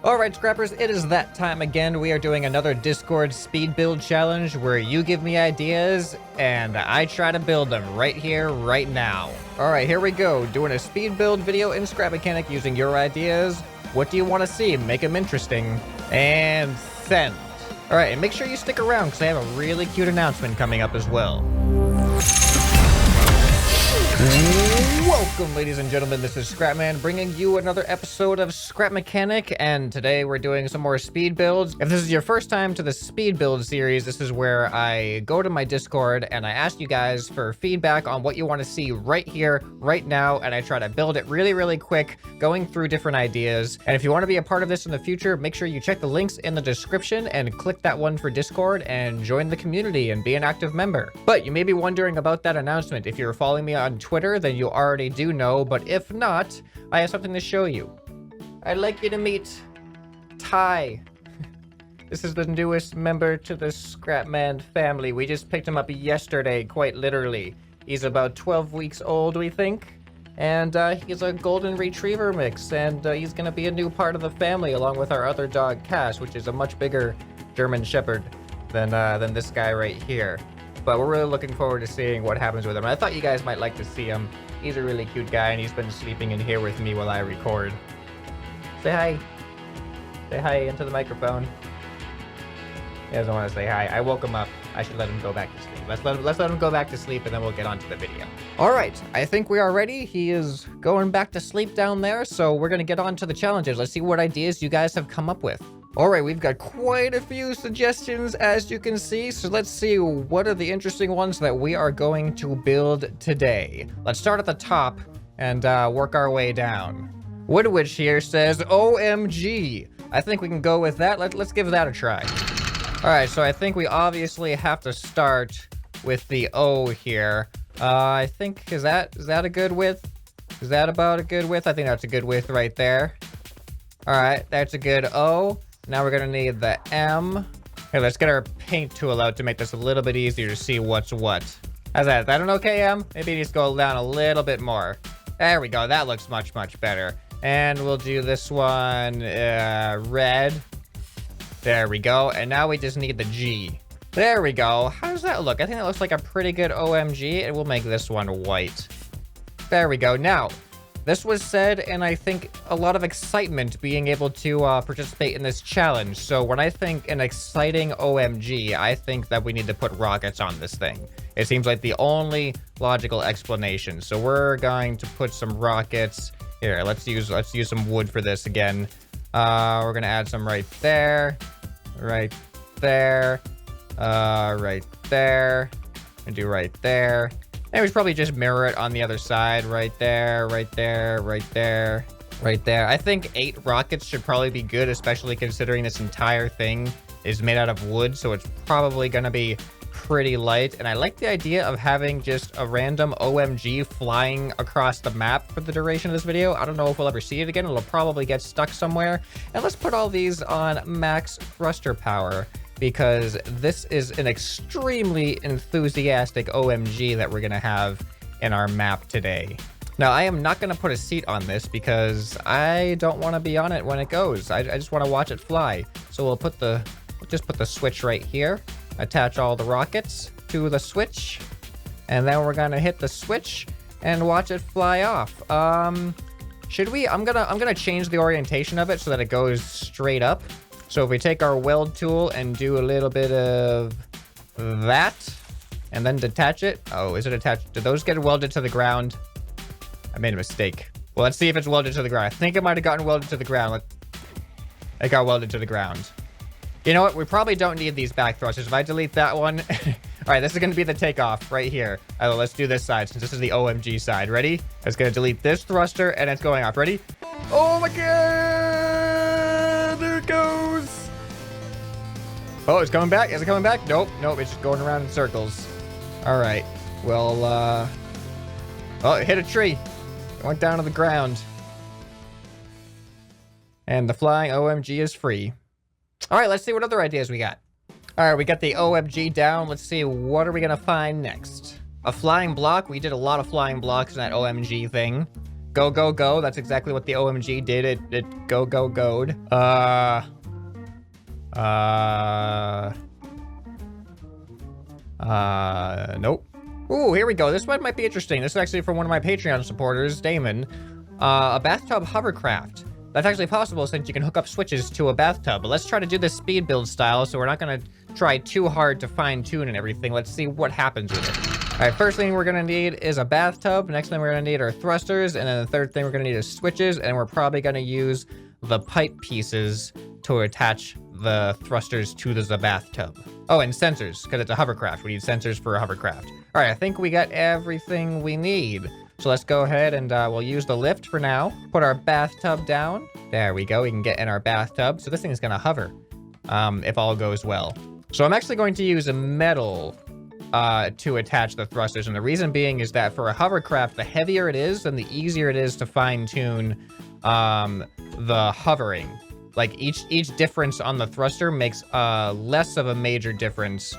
Alright, scrappers, it is that time again. We are doing another Discord speed build challenge where you give me ideas and I try to build them right here, right now. Alright, here we go. Doing a speed build video in Scrap Mechanic using your ideas. What do you want to see? Make them interesting. And send. Alright, and make sure you stick around because I have a really cute announcement coming up as well. Welcome, ladies and gentlemen, this is ScrapMan bringing you another episode of Scrap Mechanic, and today we're doing some more speed builds. If this is your first time to the speed build series, this is where I go to my Discord and I ask you guys for feedback on what you want to see right here, right now, and I try to build it really quick, going through different ideas. And if you want to be a part of this in the future, make sure you check the links in the description and click that one for Discord and join the community and be an active member. But you may be wondering about that announcement. If you're following me on Twitter, then you already do know, but if not, I have something to show you. I'd like you to meet Ty. This is the newest member to the ScrapMan family. We just picked him up yesterday, quite literally. He's about 12 weeks old, we think, and he's a golden retriever mix, and he's gonna be a new part of the family along with our other dog, Cash, which is a much bigger German Shepherd than this guy right here. But we're really looking forward to seeing what happens with him. I thought you guys might like to see him. He's a really cute guy, and he's been sleeping in here with me while I record. Say hi. Say hi into the microphone. He doesn't want to say hi. I woke him up. I should let him go back to sleep. Let's let him go back to sleep, and then we'll get on to the video. All right, I think we are ready. He is going back to sleep down there, so we're going to get on to the challenges. Let's see what ideas you guys have come up with. All right, we've got quite a few suggestions, as you can see, so let's see what are the interesting ones that we are going to build today. Let's start at the top and work our way down. Woodwitch here says, OMG. I think we can go with that. Let's give that a try. All right, so I think we obviously have to start with the O here. I think, is that a good width? Is that about a good width? I think that's a good width right there. All right, that's a good O. Now we're gonna need the M. Okay, let's get our paint tool out to make this a little bit easier to see what's what. How's that? Is that an okay M? Maybe just go down a little bit more. There we go. That looks much better. And we'll do this one red. There we go. And now we just need the G. There we go. How does that look? I think that looks like a pretty good OMG. And we'll make this one white. There we go. Now, this was said, and I think a lot of excitement being able to participate in this challenge. So when I think an exciting OMG, I think that we need to put rockets on this thing. It seems like the only logical explanation. So we're going to put some rockets here. Let's use some wood for this again. We're gonna add some right there, right there, right there, and do right there. And we should probably just mirror it on the other side. Right there, right there, right there, right there. I think 8 rockets should probably be good, especially considering this entire thing is made out of wood. So it's probably going to be pretty light. And I like the idea of having just a random OMG flying across the map for the duration of this video. I don't know if we'll ever see it again. It'll probably get stuck somewhere. And let's put all these on max thruster power, because this is an extremely enthusiastic OMG that we're going to have in our map today. Now, I am not going to put a seat on this because I don't want to be on it when it goes. I just want to watch it fly. So we'll just put the switch right here, attach all the rockets to the switch, and then we're going to hit the switch and watch it fly off. Should we? I'm gonna change the orientation of it so that it goes straight up. So if we take our weld tool and do a little bit of that, and then detach it. Oh, is it attached? Did those get welded to the ground? I made a mistake. Well, let's see if it's welded to the ground. I think it might have gotten welded to the ground. It got welded to the ground. You know what? We probably don't need these back thrusters. If I delete that one. All right, this is going to be the takeoff right here. Let's do this side since this is the OMG side. Ready? It's going to delete this thruster and it's going off. Ready? Oh my God! There it goes. Oh, it's coming back. Is it coming back? Nope. It's just going around in circles. All right. Well, oh, it hit a tree. It went down to the ground. And the flying OMG is free. All right, let's see what other ideas we got. All right, we got the OMG down. Let's see, what are we gonna find next? A flying block. We did a lot of flying blocks in that OMG thing. Go, go, go. That's exactly what the OMG did. It go, go, goed. Nope. Ooh, here we go. This one might be interesting. This is actually from one of my Patreon supporters, Damon. A bathtub hovercraft. That's actually possible since you can hook up switches to a bathtub. But let's try to do this speed build style, so we're not gonna try too hard to fine tune and everything. Let's see what happens with it. All right, first thing we're gonna need is a bathtub. Next thing we're gonna need are thrusters. And then the third thing we're gonna need is switches. And we're probably gonna use the pipe pieces to attach the thrusters to the bathtub. Oh, and sensors, because it's a hovercraft. We need sensors for a hovercraft. All right, I think we got everything we need. So let's go ahead and we'll use the lift for now. Put our bathtub down. There we go. We can get in our bathtub. So this thing is going to hover if all goes well. So I'm actually going to use a metal to attach the thrusters. And the reason being is that for a hovercraft, the heavier it is, then the easier it is to fine tune the hovering. Like each difference on the thruster makes less of a major difference,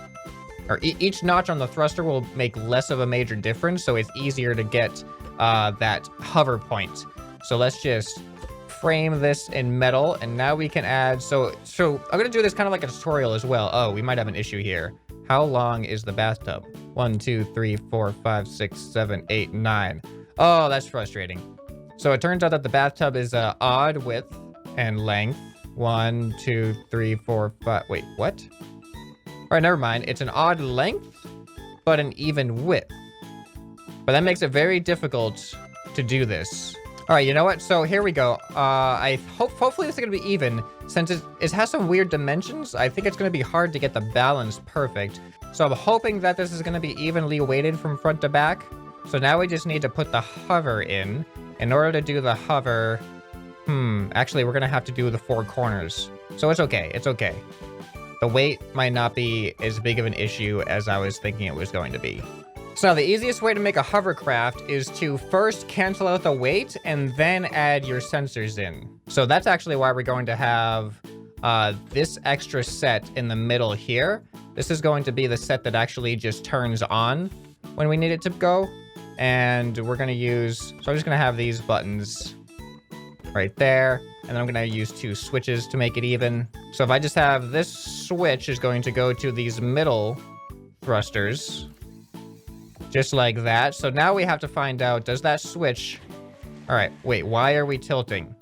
or each notch on the thruster will make less of a major difference, so it's easier to get that hover point. So let's just frame this in metal, and now we can add, so I'm gonna do this kind of like a tutorial as well. Oh, we might have an issue here. How long is the bathtub? 1, 2, 3, 4, 5, 6, 7, 8, 9. Oh, that's frustrating. So it turns out that the bathtub is odd width and length. 1, 2, 3, 4, 5. Wait, what? All right, never mind. It's an odd length, but an even width. But that makes it very difficult to do this. All right, you know what? So here we go. Hopefully this is gonna be even. Since it has some weird dimensions, I think it's gonna be hard to get the balance perfect. So I'm hoping that this is gonna be evenly weighted from front to back. So now we just need to put the hover in. In order to do the hover, actually we're gonna have to do the 4 corners. So it's okay, it's okay. The weight might not be as big of an issue as I was thinking it was going to be. So now the easiest way to make a hovercraft is to first cancel out the weight and then add your sensors in. So that's actually why we're going to have this extra set in the middle here. This is going to be the set that actually just turns on when we need it to go. And we're gonna use, so I'm just gonna have these buttons right there. And then I'm gonna use 2 switches to make it even. So if I just have this switch is going to go to these middle thrusters, just like that. So now we have to find out, does that switch, all right, wait, why are we tilting?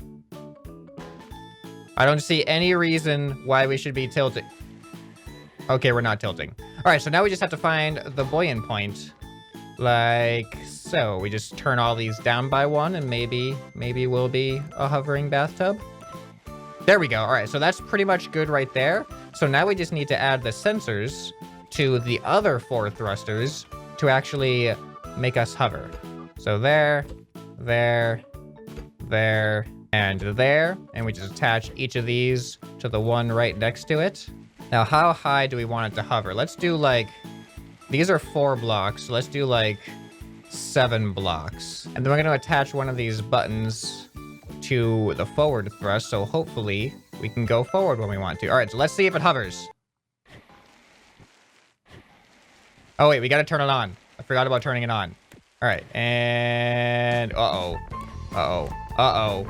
I don't see any reason why we should be tilting. Okay, we're not tilting. All right, so now we just have to find the buoyant point, like so. We just turn all these down by 1 and maybe we'll be a hovering bathtub. There we go. All right, so that's pretty much good right there. So now we just need to add the sensors to the other 4 thrusters to actually make us hover. So there, and there. And we just attach each of these to the one right next to it. Now, how high do we want it to hover? Let's do like, these are 4 blocks. So let's do like 7 blocks. And then we're going to attach one of these buttons to the forward thrust. So hopefully we can go forward when we want to. All right, so let's see if it hovers. Oh, wait, we got to turn it on. I forgot about turning it on. All right, and uh-oh. Uh-oh. Uh-oh.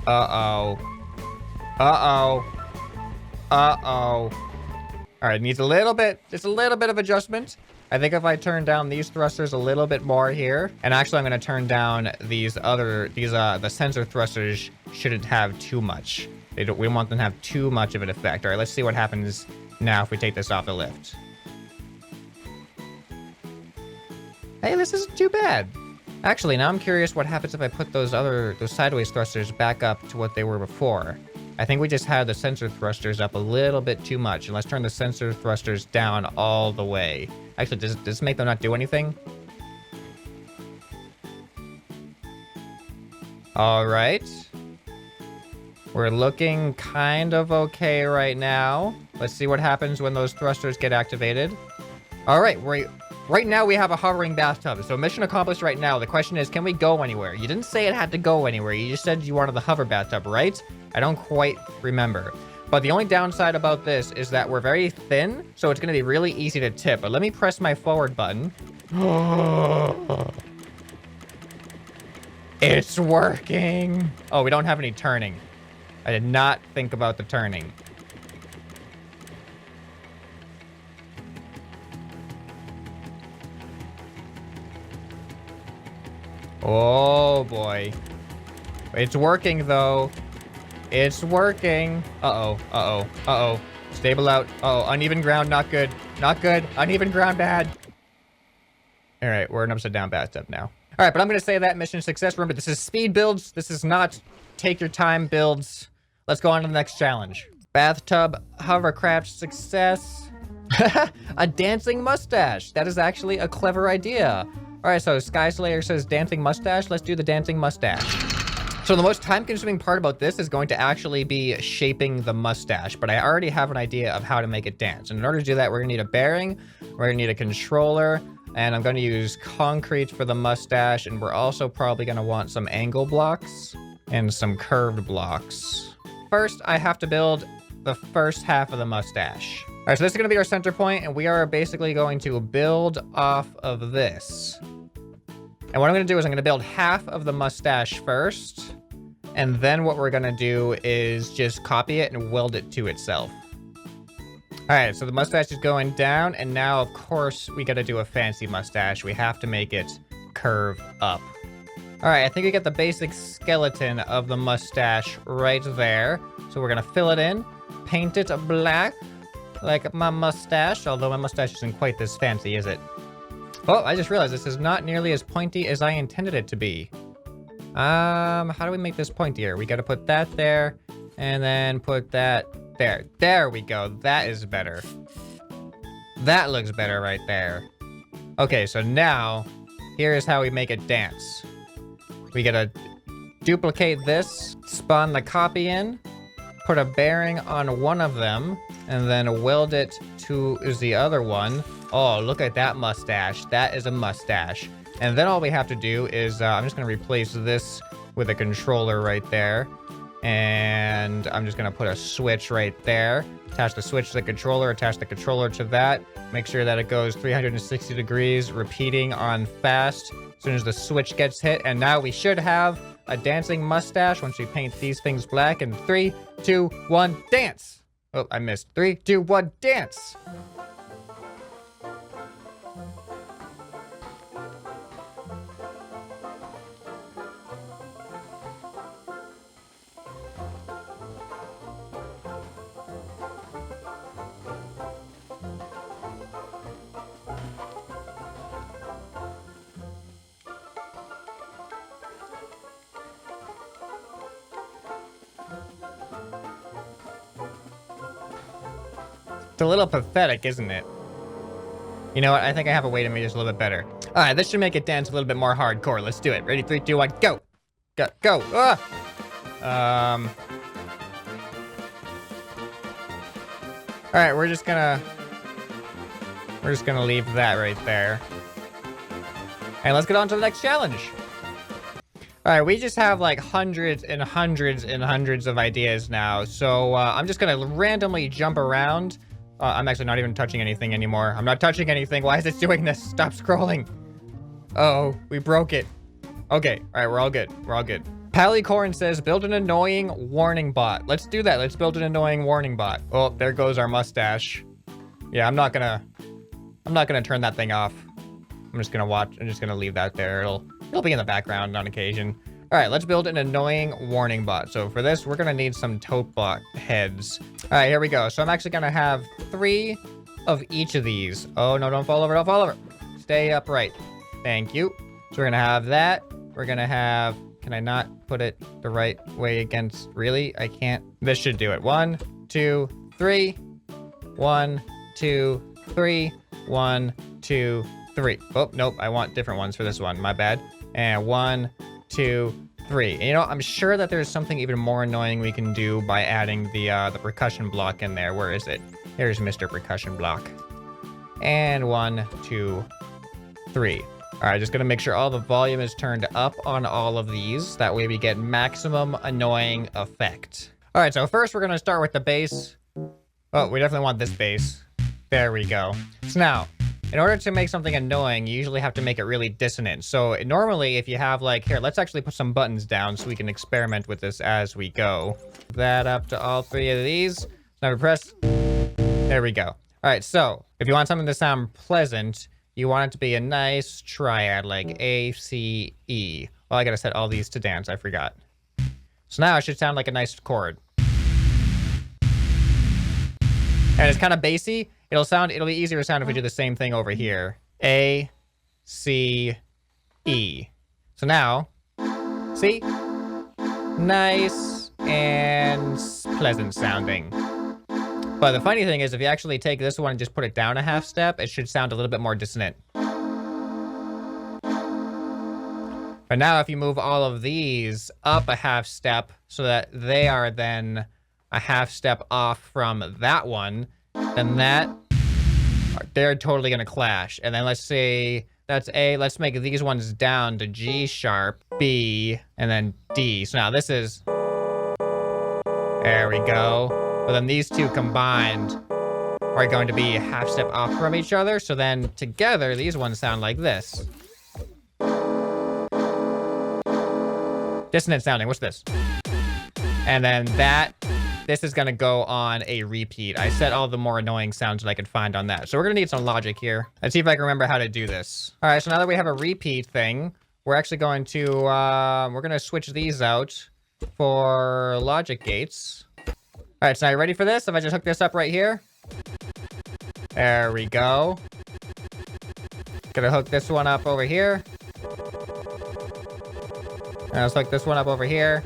Uh-oh. Uh-oh. Uh-oh. All right, needs a little bit, just a little bit of adjustment. I think if I turn down these thrusters a little bit more here, and actually I'm going to turn down these other, the sensor thrusters shouldn't have too much. We don't want them to have too much of an effect. All right, let's see what happens now if we take this off the lift. Hey, this isn't too bad. Actually, now I'm curious what happens if I put those sideways thrusters back up to what they were before. I think we just had the sensor thrusters up a little bit too much. And let's turn the sensor thrusters down all the way. Actually, does this make them not do anything? All right. We're looking kind of okay right now. Let's see what happens when those thrusters get activated. All right, right now we have a hovering bathtub. So mission accomplished right now. The question is, can we go anywhere? You didn't say it had to go anywhere. You just said you wanted the hover bathtub, right? I don't quite remember. But the only downside about this is that we're very thin, so it's going to be really easy to tip. But let me press my forward button. It's working. Oh, we don't have any turning. I did not think about the turning. Oh boy. It's working though. It's working. Uh-oh, uh-oh, uh-oh. Stable out. Uh-oh, uneven ground, not good. Not good. Uneven ground, bad. All right, we're an upside down bathtub now. All right, but I'm going to say that mission success. Remember, this is speed builds. This is not take your time builds. Let's go on to the next challenge. Bathtub Hovercraft success. A dancing mustache. That is actually a clever idea. All right, so Sky Slayer says dancing mustache. Let's do the dancing mustache. So the most time-consuming part about this is going to actually be shaping the mustache, but I already have an idea of how to make it dance. And in order to do that, we're gonna need a bearing, we're gonna need a controller, and I'm gonna use concrete for the mustache, and we're also probably gonna want some angle blocks and some curved blocks. First, I have to build the first half of the mustache. All right, so this is gonna be our center point, and we are basically going to build off of this. And what I'm gonna do is I'm gonna build half of the mustache first, and then what we're gonna do is just copy it and weld it to itself. All right, so the mustache is going down, and now of course we gotta do a fancy mustache. We have to make it curve up. All right, I think we get the basic skeleton of the mustache right there. So we're gonna fill it in, paint it black, like my mustache, although my mustache isn't quite this fancy, is it? Oh, I just realized this is not nearly as pointy as I intended it to be. How do we make this pointier? We gotta put that there, and then put that there. There we go. That is better. That looks better right there. Okay, so now, here is how we make it dance. We gotta duplicate this, spawn the copy in, put a bearing on one of them, and then weld it to the other one. Oh, look at that mustache. That is a mustache. And then all we have to do is, I'm just gonna replace this with a controller right there. And I'm just gonna put a switch right there. Attach the switch to the controller, attach the controller to that. Make sure that it goes 360 degrees, repeating on fast as soon as the switch gets hit. And now we should have a dancing mustache once we paint these things black. And 3, 2, 1, dance! Oh, I missed. 3, 2, 1, dance! It's a little pathetic, isn't it? You know what? I think I have a way to make this a little bit better. All right, this should make it dance a little bit more hardcore. Let's do it. Ready? 3, 2, 1, go! Go! Go! Ah! All right, we're just gonna leave that right there. And let's get on to the next challenge. All right, we just have like hundreds and hundreds and hundreds of ideas now. So I'm just gonna randomly jump around. I'm actually not even touching anything anymore. I'm not touching anything. Why is it doing this? Stop scrolling. Uh-oh, we broke it. Okay, all right, we're all good. We're all good. Pallycorn says, build an annoying warning bot. Let's do that. Let's build an annoying warning bot. Oh, there goes our mustache. Yeah, I'm not gonna turn that thing off. I'm just gonna watch. I'm just gonna leave that there. It'll be in the background on occasion. All right, let's build an annoying warning bot. So for this, we're gonna need some tote bot heads. All right, here we go. So I'm actually gonna have 3 of each of these. Oh, no, don't fall over, don't fall over. Stay upright. Thank you. So we're gonna have that. We're gonna have, can I not put it the right way against, really? I can't. This should do it. 1, 2, 3. 1, 2, 3. 1, 2, 3. Oh, nope, I want different ones for this one. My bad. And 1, 2, 3. And you know, I'm sure that there's something even more annoying we can do by adding the percussion block in there. Where is it? Here's Mr. Percussion Block. And 1, 2, 3. All right, just gonna make sure all the volume is turned up on all of these. That way we get maximum annoying effect. All right, so first we're gonna start with the bass. Oh, we definitely want this bass. There we go. So now, in order to make something annoying, you usually have to make it really dissonant. So normally if you have like, here, let's actually put some buttons down so we can experiment with this as we go. That up to all 3 of these. Now press, there we go. All right, so if you want something to sound pleasant, you want it to be a nice triad, like A, C, E. Well, I gotta set all these to dance, I forgot. So now it should sound like a nice chord. And it's kind of bassy. It'll be easier to sound if we do the same thing over here. A, C, E. So now, see? Nice and pleasant sounding. But the funny thing is, if you actually take this one and just put it down a half step, it should sound a little bit more dissonant. But now if you move all of these up a half step so that they are then a half step off from that one, then they're totally gonna clash. And then let's say that's A, let's make these ones down to G sharp, B, and then D. So now this is, there we go. But then these two combined are going to be a half step off from each other. So then together, these ones sound like this. Dissonant sounding, what's this? And then this is gonna go on a repeat. I set all the more annoying sounds that I could find on that. So we're gonna need some logic here. Let's see if I can remember how to do this. All right, so now that we have a repeat thing, we're actually going to, we're gonna switch these out for logic gates. All right, so now you ready for this? If I just hook this up right here. There we go. Gonna hook this one up over here. And let's hook this one up over here.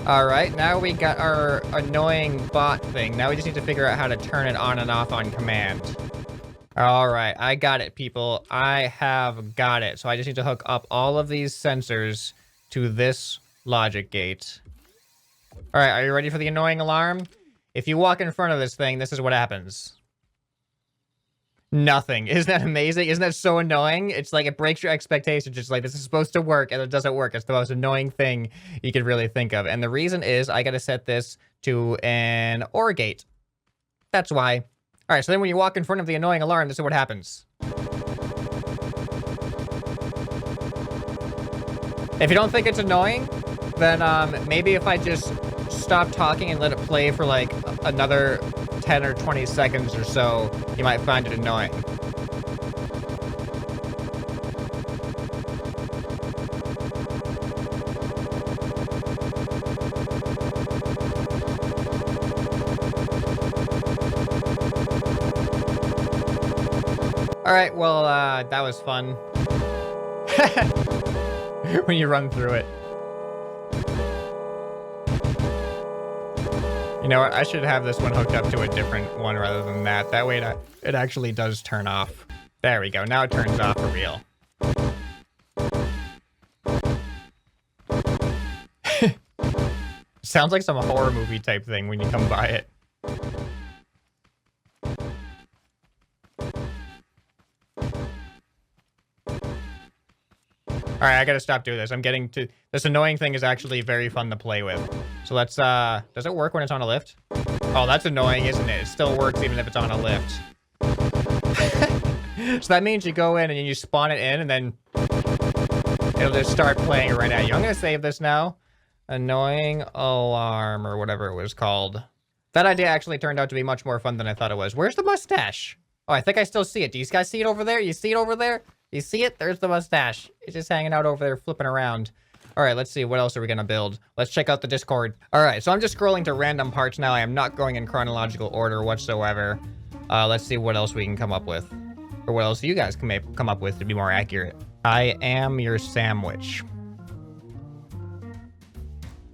All right, now we got our annoying bot thing. Now we just need to figure out how to turn it on and off on command. All right, I got it, people. I have got it. So I just need to hook up all of these sensors to this logic gate. All right, are you ready for the annoying alarm? If you walk in front of this thing, this is what happens. Nothing. Isn't that amazing? Isn't that so annoying? It's like it breaks your expectations. Just like, this is supposed to work, and it doesn't work. It's the most annoying thing you could really think of. And the reason is I got to set this to an OR gate. That's why. All right, so then when you walk in front of the annoying alarm, this is what happens. If you don't think it's annoying, then maybe if I just stop talking and let it play for like another 10 or 20 seconds or so, you might find it annoying. All right, well, that was fun. When you run through it. You know what? I should have this one hooked up to a different one rather than that. That way it actually does turn off. There we go. Now it turns off for real. Sounds like some horror movie type thing when you come by it. All right, I gotta stop doing this. I'm getting to... This annoying thing is actually very fun to play with. So let's, does it work when it's on a lift? Oh, that's annoying, isn't it? It still works even if it's on a lift. So that means you go in and you spawn it in and then it'll just start playing right at you. I'm gonna save this now. Annoying alarm or whatever it was called. That idea actually turned out to be much more fun than I thought it was. Where's the mustache? Oh, I think I still see it. Do you guys see it over there? You see it over there? You see it? There's the mustache. It's just hanging out over there, flipping around. All right, let's see. What else are we going to build? Let's check out the Discord. All right, so I'm just scrolling to random parts now. I am not going in chronological order whatsoever. Let's see what else we can come up with. Or what else you guys can come up with to be more accurate. I am your sandwich.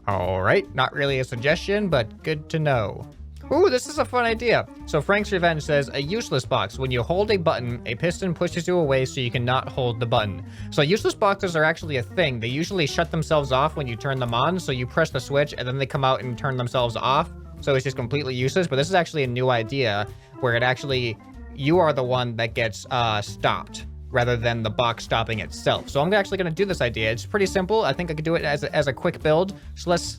All right, not really a suggestion, but good to know. Ooh, this is a fun idea. So Frank's Revenge says, a useless box. When you hold a button, a piston pushes you away so you cannot hold the button. So useless boxes are actually a thing. They usually shut themselves off when you turn them on. So you press the switch and then they come out and turn themselves off. So it's just completely useless. But this is actually a new idea where it actually, you are the one that gets stopped rather than the box stopping itself. So I'm actually gonna do this idea. It's pretty simple. I think I could do it as a quick build. So let's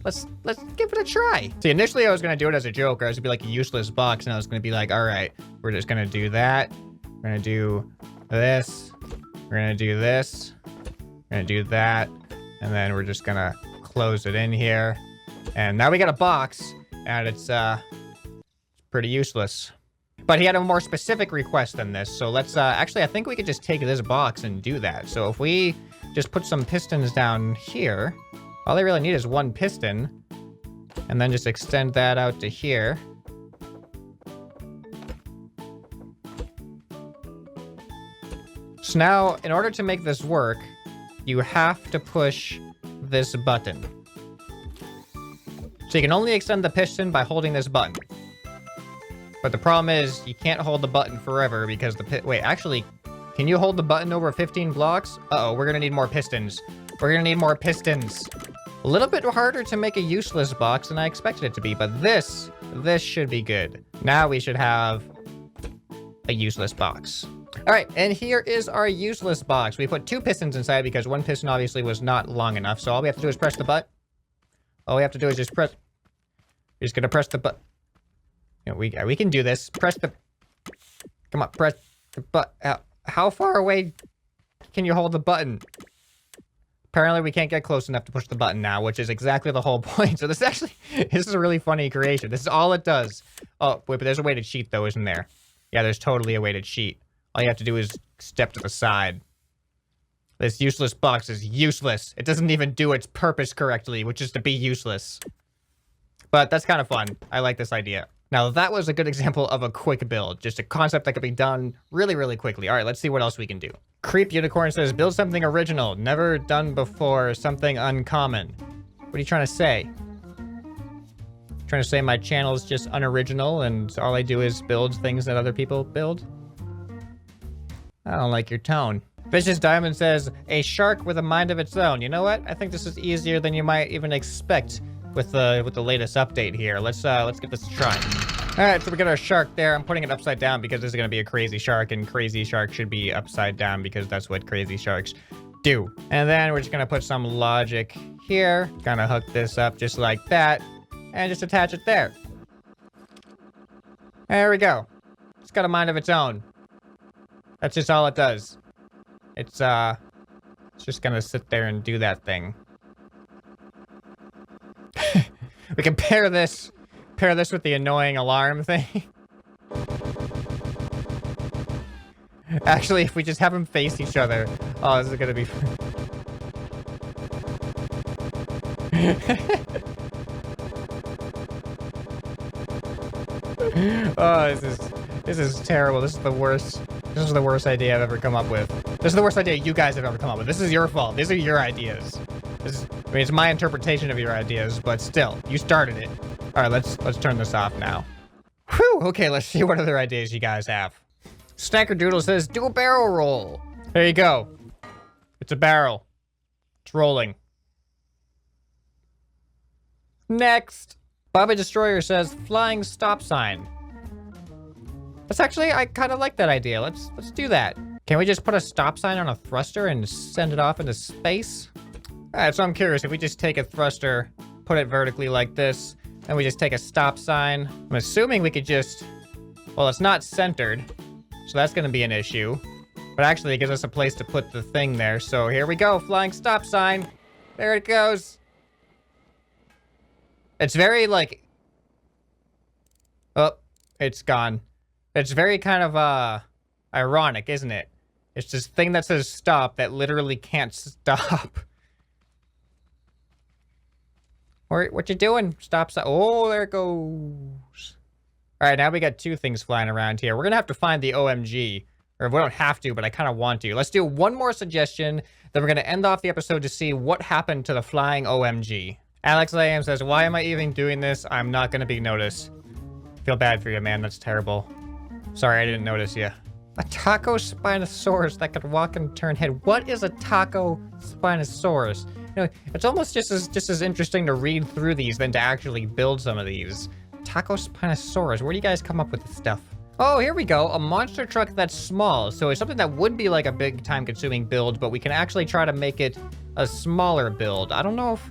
give it a try. See, initially I was gonna do it as a joke, or it was gonna be like a useless box, and I was gonna be like, all right, we're just gonna do that. We're gonna do this. We're gonna do this. We're gonna do that. And then we're just gonna close it in here. And now we got a box, and it's pretty useless. But he had a more specific request than this, so let's, actually, I think we could just take this box and do that. So if we just put some pistons down here, all they really need is one piston, and then just extend that out to here. So now, in order to make this work, you have to push this button. So you can only extend the piston by holding this button. But the problem is, you can't hold the button forever because wait, actually, can you hold the button over 15 blocks? Uh-oh, we're gonna need more pistons. We're gonna need more pistons. A little bit harder to make a useless box than I expected it to be, but this should be good. Now we should have a useless box. All right, and here is our useless box. We put 2 pistons inside because 1 piston obviously was not long enough, so all we have to do is press the button. All we have to do is just press... We're just gonna press the button. You know, we can do this. Press the... Come on, press the button. How far away can you hold the button? Apparently we can't get close enough to push the button now, which is exactly the whole point. So this is a really funny creation. This is all it does. Oh, wait, but there's a way to cheat though, isn't there? Yeah, there's totally a way to cheat. All you have to do is step to the side. This useless box is useless. It doesn't even do its purpose correctly, which is to be useless. But that's kind of fun. I like this idea. Now, that was a good example of a quick build. Just a concept that could be done really, really quickly. All right, let's see what else we can do. Creep Unicorn says, build something original, never done before, something uncommon. What are you trying to say? Trying to say my channel is just unoriginal and all I do is build things that other people build? I don't like your tone. Vicious Diamond says, a shark with a mind of its own. You know what? I think this is easier than you might even expect with the latest update here. Let's give this a try. All right, so we got our shark there. I'm putting it upside down because this is gonna be a crazy shark, and crazy shark should be upside down because that's what crazy sharks do. And then we're just gonna put some logic here, kind of hook this up just like that, and just attach it there. There we go. It's got a mind of its own. That's just all it does. It's just gonna sit there and do that thing. We can pair this with the annoying alarm thing. Actually, if we just have them face each other, oh, this is gonna be. Oh, this is terrible. This is the worst. This is the worst idea I've ever come up with. This is the worst idea you guys have ever come up with. This is your fault. These are your ideas. I mean, it's my interpretation of your ideas, but still, you started it. All right, let's turn this off now. Whew, okay, let's see what other ideas you guys have. Snackerdoodle says, do a barrel roll. There you go. It's a barrel. It's rolling. Next. Bobby Destroyer says, flying stop sign. That's actually, I kind of like that idea. Let's do that. Can we just put a stop sign on a thruster and send it off into space? All right, so I'm curious, if we just take a thruster, put it vertically like this, and we just take a stop sign, I'm assuming we could just, well, it's not centered, so that's gonna be an issue. But actually, it gives us a place to put the thing there, so here we go, flying stop sign. There it goes. It's very, like, oh, it's gone. It's very kind of, ironic, isn't it? It's this thing that says stop that literally can't stop. What you doing? Stop. Oh, there it goes. All right, now we got 2 things flying around here. We're going to have to find the OMG. Or we don't have to, but I kind of want to. Let's do one more suggestion. Then we're going to end off the episode to see what happened to the flying OMG. Alex Layam says, why am I even doing this? I'm not going to be noticed. Feel bad for you, man. That's terrible. Sorry, I didn't notice you. A taco Spinosaurus that could walk and turn head. What is a taco Spinosaurus? You know, it's almost just as interesting to read through these than to actually build some of these. Taco Spinosaurus. Where do you guys come up with this stuff? Oh, here we go. A monster truck that's small. So it's something that would be like a big time-consuming build, but we can actually try to make it a smaller build. I don't know if...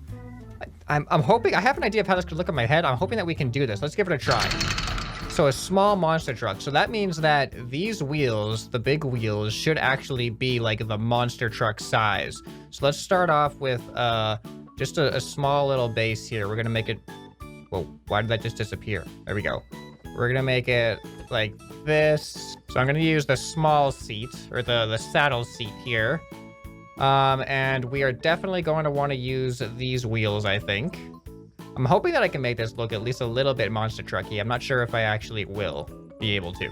I'm hoping... I have an idea of how this could look in my head. I'm hoping that we can do this. Let's give it a try. So a small monster truck. So that means that these wheels, the big wheels, should actually be like the monster truck size. So let's start off with just a small little base here. We're going to make it... Whoa, why did that just disappear? There we go. We're gonna make it like this. So I'm gonna use the small seat, or the saddle seat here. And we are definitely going to want to use these wheels, I think. I'm hoping that I can make this look at least a little bit monster trucky. I'm not sure if I actually will be able to.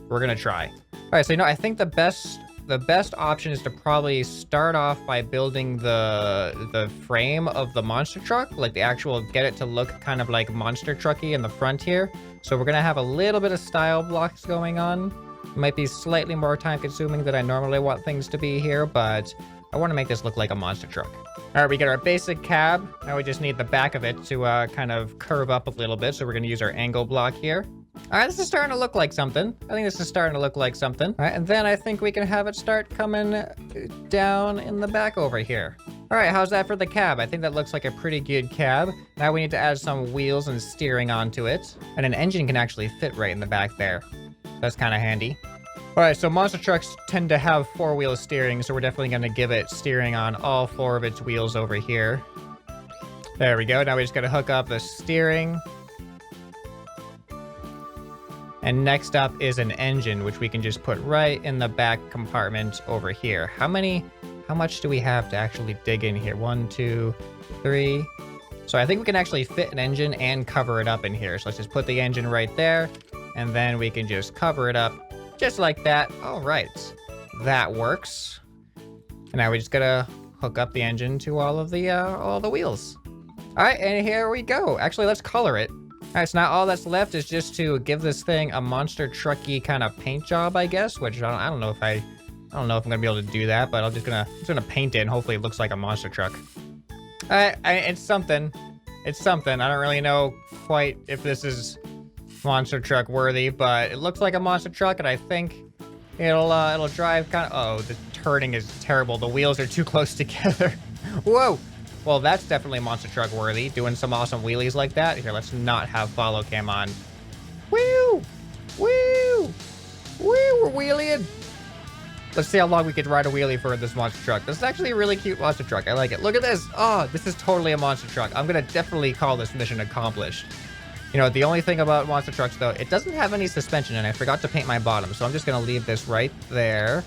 We're gonna try. All right, so I think the best option is to probably start off by building the frame of the monster truck, like the actual, get it to look kind of like monster trucky in the front here. So we're gonna have a little bit of style blocks going on. It might be slightly more time consuming than I normally want things to be here, but I want to make this look like a monster truck. All right, we got our basic cab. Now we just need the back of it to kind of curve up a little bit. So we're gonna use our angle block here. All right, this is starting to look like something. I think this is starting to look like something. All right, and then I think we can have it start coming down in the back over here. All right, how's that for the cab? I think that looks like a pretty good cab. Now we need to add some wheels and steering onto it. And an engine can actually fit right in the back there. That's kind of handy. All right, so monster trucks tend to have four-wheel steering, so we're definitely going to give it steering on all four of its wheels over here. There we go. Now we just got to hook up the steering. And next up is an engine, which we can just put right in the back compartment over here. How much do we have to actually dig in here? 1, 2, 3. So I think we can actually fit an engine and cover it up in here. So let's just put the engine right there, and then we can just cover it up just like that. All right, that works. And now we just gotta hook up the engine to all the wheels. All right, and here we go. Actually, let's color it. All right, so now all that's left is just to give this thing a monster trucky kind of paint job, I guess. Which I don't know if I'm gonna be able to do that, but I'm just gonna paint it, and hopefully it looks like a monster truck. All right, it's something. It's something. I don't really know quite if this is monster truck worthy, but it looks like a monster truck, and I think it'll drive kind of. Oh, the turning is terrible. The wheels are too close together. Whoa. Well, that's definitely monster truck worthy, doing some awesome wheelies like that. Here, let's not have follow cam on. Woo! Woo! Woo! We're wheeling! Let's see how long we could ride a wheelie for this monster truck. This is actually a really cute monster truck. I like it. Look at this. Oh, this is totally a monster truck. I'm going to definitely call this mission accomplished. You know, the only thing about monster trucks, though, it doesn't have any suspension, and I forgot to paint my bottom, so I'm just going to leave this right there.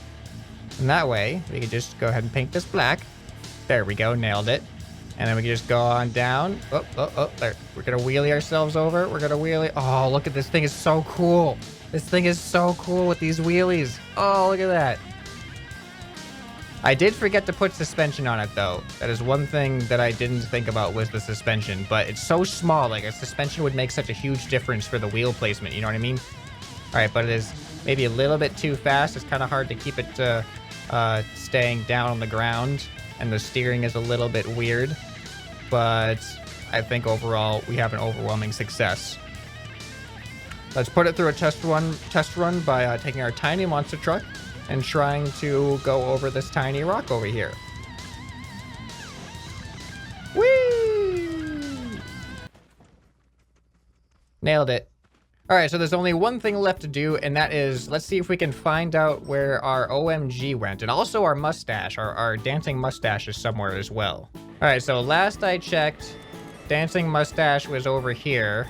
And that way, we can just go ahead and paint this black. There we go. Nailed it. And then we can just go on down. Oh, there. We're going to wheelie ourselves over. We're going to wheelie. Oh, look at this thing. It's so cool. This thing is so cool with these wheelies. Oh, look at that. I did forget to put suspension on it, though. That is one thing that I didn't think about was the suspension. But it's so small. Like, a suspension would make such a huge difference for the wheel placement. You know what I mean? All right, but it is maybe a little bit too fast. It's kind of hard to keep it staying down on the ground. And the steering is a little bit weird, but I think overall we have an overwhelming success. Let's put it through a test run by taking our tiny monster truck and trying to go over this tiny rock over here. Whee! Nailed it. All right, so there's only one thing left to do, and that is, let's see if we can find out where our OMG went, and also our mustache. Our dancing mustache is somewhere as well. All right, so last I checked, dancing mustache was over here.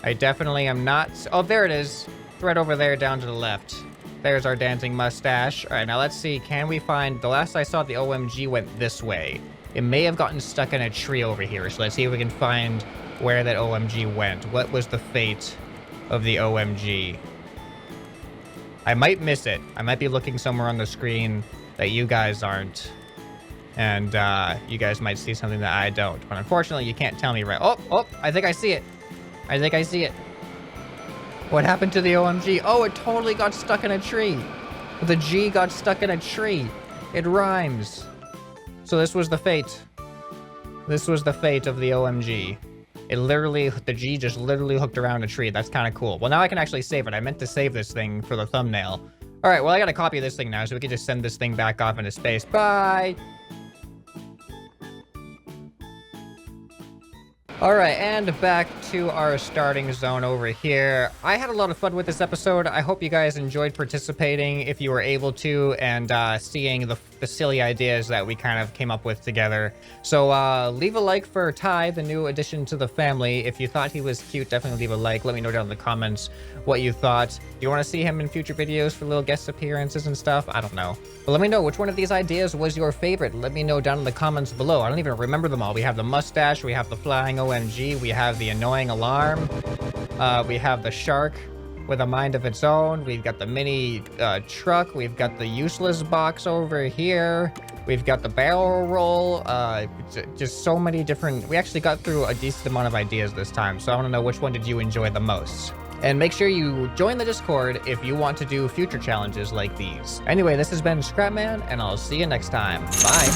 I definitely am not... Oh, there it is. It's right over there down to the left. There's our dancing mustache. All right, now let's see. Can we find... The last I saw, the OMG went this way. It may have gotten stuck in a tree over here, so let's see if we can find where that OMG went. What was the fate of the OMG? I might miss it. I might be looking somewhere on the screen that you guys aren't. And you guys might see something that I don't. But unfortunately, you can't tell me right. Oh, I think I see it. I think I see it. What happened to the OMG? Oh, it totally got stuck in a tree. The G got stuck in a tree. It rhymes. So this was the fate. This was the fate of the OMG. The G just literally hooked around a tree. That's kind of cool. Well, now I can actually save it. I meant to save this thing for the thumbnail. All right, well, I got to copy this thing now, so we can just send this thing back off into space. Bye! All right, and back to our starting zone over here. I had a lot of fun with this episode. I hope you guys enjoyed participating if you were able to, and seeing the silly ideas that we kind of came up with together. So leave a like for Ty, the new addition to the family. If you thought he was cute, definitely leave a like. Let me know down in the comments what you thought. Do you want to see him in future videos for little guest appearances and stuff? I don't know. But let me know which one of these ideas was your favorite. Let me know down in the comments below. I don't even remember them all. We have the mustache, we have the flying OMG, we have the annoying alarm, we have the shark with a mind of its own, we've got the mini truck, we've got the useless box over here, we've got the barrel roll, just so many different. We actually got through a decent amount of ideas this time, so I want to know which one did you enjoy the most. And make sure you join the Discord if you want to do future challenges like these. Anyway, this has been ScrapMan, and I'll see you next time. Bye!